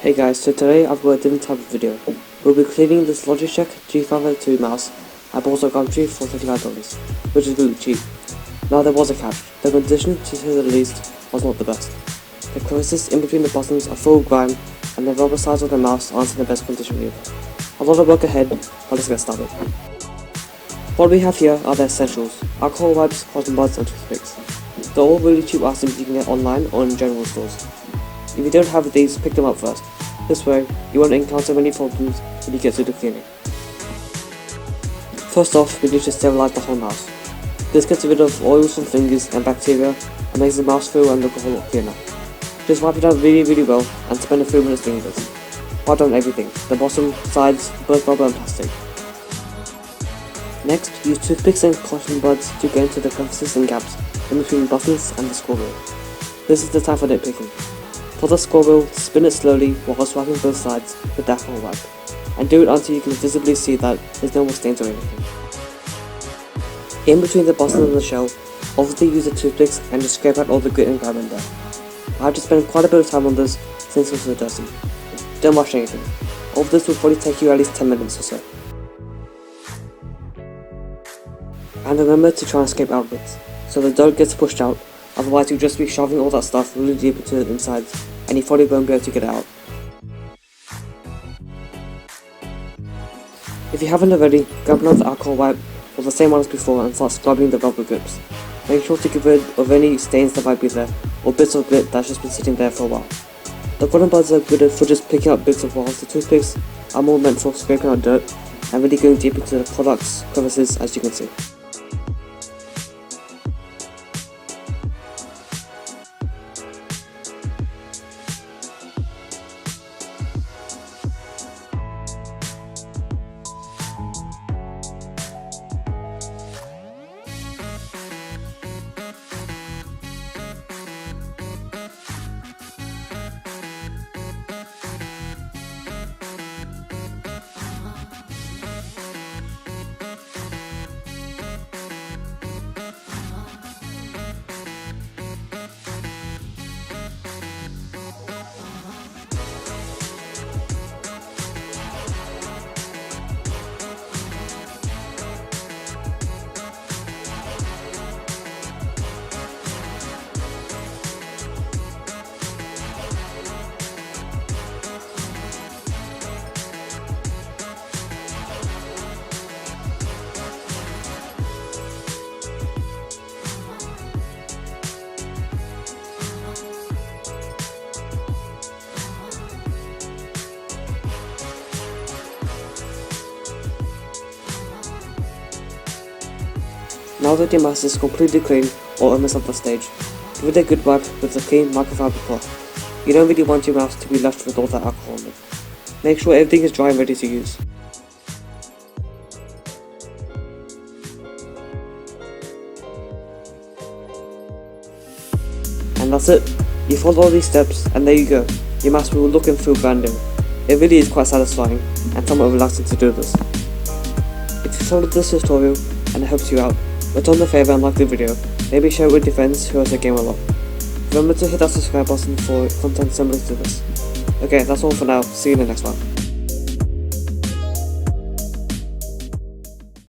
Hey guys, so today I've got a different type of video. We'll be cleaning this Logitech G502 mouse. I've also gone for $35, which is really cheap. Now there was a catch. The condition, to say the least, was not the best. The crevices in between the buttons are full of grime, and the rubber sides of the mouse aren't in the best condition either. A lot of work ahead, but let's get started. What we have here are the essentials: alcohol wipes, cotton buds, and toothpicks. They're all really cheap items you can get online or in general stores. If you don't have these, pick them up first. This way, you won't encounter many problems when you get to the cleaning. First off, we need to sterilize the whole mouse. This gets rid of oils from fingers and bacteria and makes the mouse feel and look a whole lot cleaner. Just wipe it out really well and spend a few minutes doing this. Wipe down everything, the bottom, sides, both rubber and plastic. Next, use toothpicks and cotton buds to get into the crevices and gaps in between the buttons and the scroll wheel. This is the time for nitpicking. For the scroll wheel, spin it slowly while swiping both sides with the alcohol wipe, and do it until you can visibly see that there's no more stains or anything. In between the button and the shell, obviously use the toothpicks and just scrape out all the grit and grime in there. I have to spend quite a bit of time on this since it's so dirty. Don't wash anything. All of this will probably take you at least 10 minutes or so. And remember to try and scrape out bits, so the dirt gets pushed out, otherwise you'll just be shoving all that stuff really deep into the insides, and you probably won't be able to get it out. If you haven't already, grab another alcohol wipe or the same one as before and start scrubbing the rubber grips. Make sure to get rid of any stains that might be there, or bits of grit that's just been sitting there for a while. The cotton buds are good for just picking up bits of walls. The toothpicks are more meant for scraping out dirt and really going deep into the product's crevices, as you can see. Now that your mouse is completely clean or almost at the stage, give it a good wipe with a clean microfiber cloth. You don't really want your mouse to be left with all that alcohol on it. Make sure everything is dry and ready to use. And that's it. You follow all these steps and there you go. Your mouse will look and feel brand new. It really is quite satisfying and somewhat relaxing to do this. If you followed this tutorial and it helps you out, return the favour and like the video, maybe share it with your friends who also game a lot. Remember to hit that subscribe button for content similar to this. Okay, that's all for now, see you in the next one.